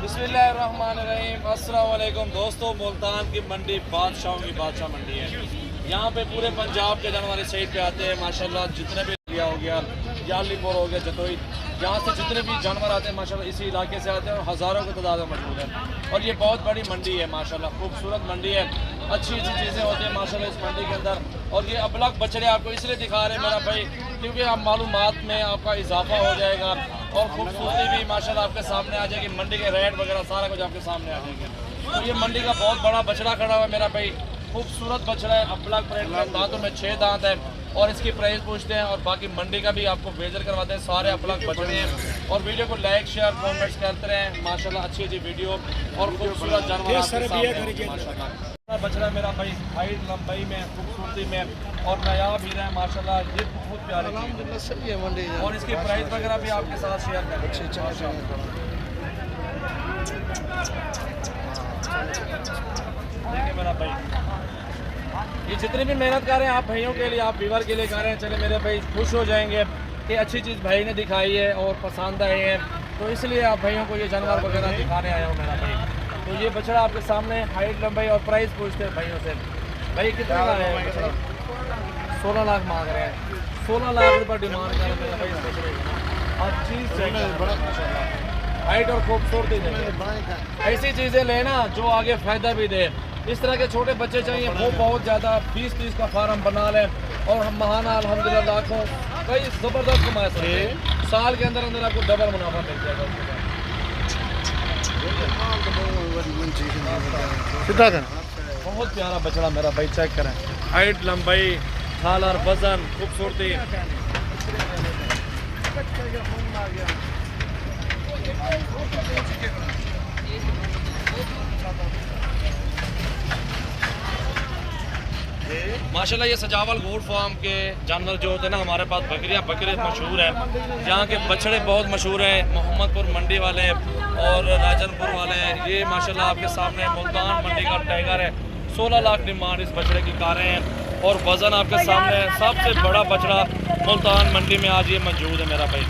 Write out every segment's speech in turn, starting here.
बिस्मिल्लाहिर्रहमानिर्रहीम। अस्सलाम वालेकुम दोस्तों, मुल्तान की मंडी बादशाहों की बादशाह मंडी है। यहाँ पे पूरे पंजाब के जानवर इस साइड पे आते हैं माशाल्लाह। जितने भी लिया हो गया, यालीपुर हो गया, जतोई, यहाँ से जितने भी जानवर आते हैं माशाल्लाह इसी इलाके से आते हैं और हज़ारों की तादाद में मौजूद है। और ये बहुत बड़ी मंडी है माशाल्लाह, खूबसूरत मंडी है। अच्छी अच्छी चीज़ें होती हैं माशाल्लाह इस मंडी के अंदर। और ये अबलग बछड़े आपको इसलिए दिखा रहे हैं मेरा भाई, क्योंकि आप मालूमात में आपका इजाफा हो जाएगा और खूबसूरती भी माशाल्लाह आपके सामने आ जाएगी। मंडी के रेट वगैरह सारा कुछ आपके सामने आ जाएंगे। तो ये मंडी का बहुत बड़ा बछड़ा खड़ा हुआ है मेरा भाई, खूबसूरत बछड़ा है। अबलग परेड में दांतों में 6 दांत है और इसकी प्राइस पूछते हैं और बाकी मंडी का भी आपको विजिट करवाते हैं। सारे अबलग बछड़े हैं और वीडियो को लाइक शेयर कमेंट्स करते रहें माशाल्लाह। अच्छी अच्छी वीडियो और खूबसूरत जानवर आपके सामने माशाल्लाह। बछड़ा मेरा भाई हाइट लंबाई में खूबसूरती में और नया भी है माशाल्लाह। ये बहुत प्यारे है और इसकी प्राइस वगैरह भी आपके साथ शेयर करेंगे। देखिए मेरा भाई, ये जितनी भी मेहनत कर रहे हैं आप भाइयों के लिए, आप व्यूअर के लिए कर रहे हैं, चले मेरे भाई खुश हो जाएंगे कि अच्छी चीज़ भाई ने दिखाई है और पसंद आई है, तो इसलिए आप भाइयों को ये जानवर वगैरह दिखाने आया हूँ मेरा भाई। तो ये बछड़ा आपके सामने हाइट लंबाई और प्राइस पूछते हैं भाइयों से। भाई कितना का है बछड़ा? 16 लाख मांग रहे हैं, 16 लाख रुपये डिमांड कर रहे हैं भाई इस बछड़े की। हर चीज़ चाहिए, हाइट और खूबसूरती चाहिए। ऐसी चीज़ें लेना जो आगे फ़ायदा भी दे। इस तरह के छोटे बच्चे चाहिए वो बहुत ज़्यादा 20-30 का फार्म बना लें और हम महाना अल्हम्दुलिल्लाह लाखों कई ज़बरदस्त कमा सकते हैं। साल के अंदर अंदर आपको डबल मुनाफा मिल जाएगा। सीधा कर। बहुत प्यारा बछड़ा मेरा भाई, चेक करें हाइट लंबाई खाल और वजन खूबसूरती। माशाल्लाह ये सजावल गोट फार्म के जानवर जो होते हैं ना, हमारे पास बकरियां मशहूर है। यहाँ के बछड़े बहुत मशहूर हैं, मोहम्मदपुर मंडी वाले और राजनपुर वाले। ये माशाल्लाह आपके सामने मुल्तान मंडी का टाइगर है। 16 लाख डिमांड इस बछड़े की कारें हैं और वज़न आपके सामने सबसे बड़ा बछड़ा मुल्तान मंडी में आज ये मौजूद है मेरा भाई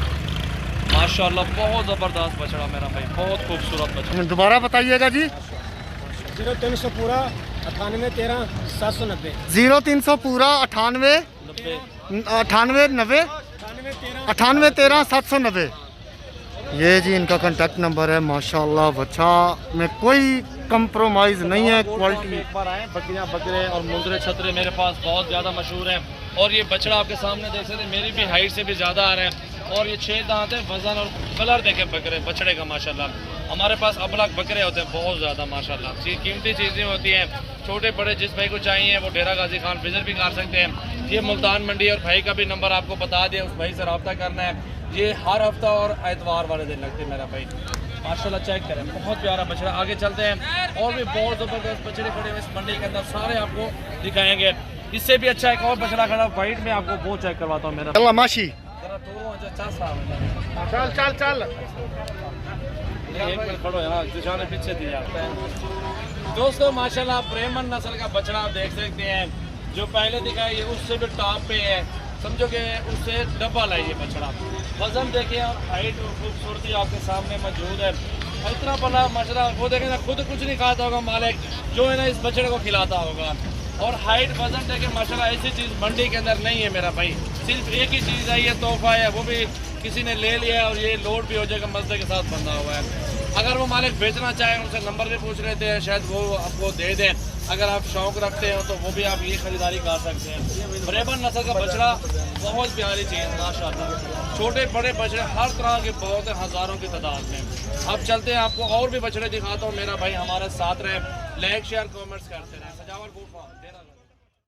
माशाल्लाह। बहुत ज़बरदस्त बछड़ा मेरा भाई, बहुत खूबसूरत बछड़ा। दोबारा बताइएगा जी। 0300 पूरा 98 13 790। 0300 पूरा 98 90 98 13 790। ये जी इनका कांटेक्ट नंबर है। माशाल्लाह बच्चा में कोई कंप्रोमाइज़ नहीं है क्वालिटी। एक बार आए, बकरियां बकरे और मुंदरे छतरे मेरे पास बहुत ज़्यादा मशहूर हैं। और ये बछड़ा आपके सामने देख सकते हैं, मेरी भी हाइट से भी ज़्यादा आ रहे हैं और ये 6 दांत है। वज़न और कलर देखें बकरे बछड़े का माशाल्लाह। हमारे पास अबलग बकरे होते हैं बहुत ज़्यादा माशाल्लाह। कीमती चीज़ें होती हैं, छोटे बड़े जिस भाई को चाहिए वो डेरा गाजी खान विजिट भी कर सकते हैं। ये मुल्तान मंडी और भाई का भी नंबर आपको बता दिया, उस भाई से रब्ता करना है। ये हर हफ्ता और एतवार वाले दिन लगते हैं मेरा भाई माशाल्लाह। चेक करें बहुत प्यारा बछड़ा। आगे चलते हैं और भी बहुत ज़बरदस्त बछड़े खड़े हैं इस मंडी के अंदर, सारे आपको दिखाएंगे। इससे भी अच्छा एक और बछड़ा खड़ा वाइट में, आपको वो चेक करवाता हूँ मेरा। माशी चल चल चल एक मिनट खड़ो यार, दिशाने पीछे दिया। दोस्तों माशाल्लाह ब्राह्मण नस्ल का बछड़ा आप देख सकते हैं, जो पहले दिखाई उससे भी टॉप पे है, समझो कि उससे डबल है ये बछड़ा। वजन देखिए आप, हाइट और खूबसूरती आपके सामने मौजूद है। इतना बड़ा बछड़ा वो देखें ना, खुद कुछ नहीं खाता होगा मालिक, जो है ना इस बछड़े को खिलाता होगा। और हाइट वजन देखें माशाल्लाह, ऐसी चीज़ मंडी के अंदर नहीं है मेरा भाई। सिर्फ एक ही चीज़ है, ये तोहफा है, वो भी किसी ने ले लिया है और ये लोड भी हो जाएगा, मज़े के साथ बंधा हुआ है। अगर वो मालिक बेचना चाहें उनसे नंबर भी पूछ लेते हैं, शायद वो आपको दे दें। अगर आप शौक़ रखते हो तो वो भी आप ये ख़रीदारी कर सकते हैं। ब्राह्मण नस्ल का बछड़ा बहुत प्यारी चीज़ माशाल्लाह। छोटे बड़े बछड़े हर तरह के बहुत हैं, हज़ारों की तादाद में। अब चलते हैं, आपको और भी बछड़े दिखाता हूँ मेरा भाई, हमारे साथ रहे, लाइक शेयर कमेंट्स करते रहे। सजावल गोट फार्म।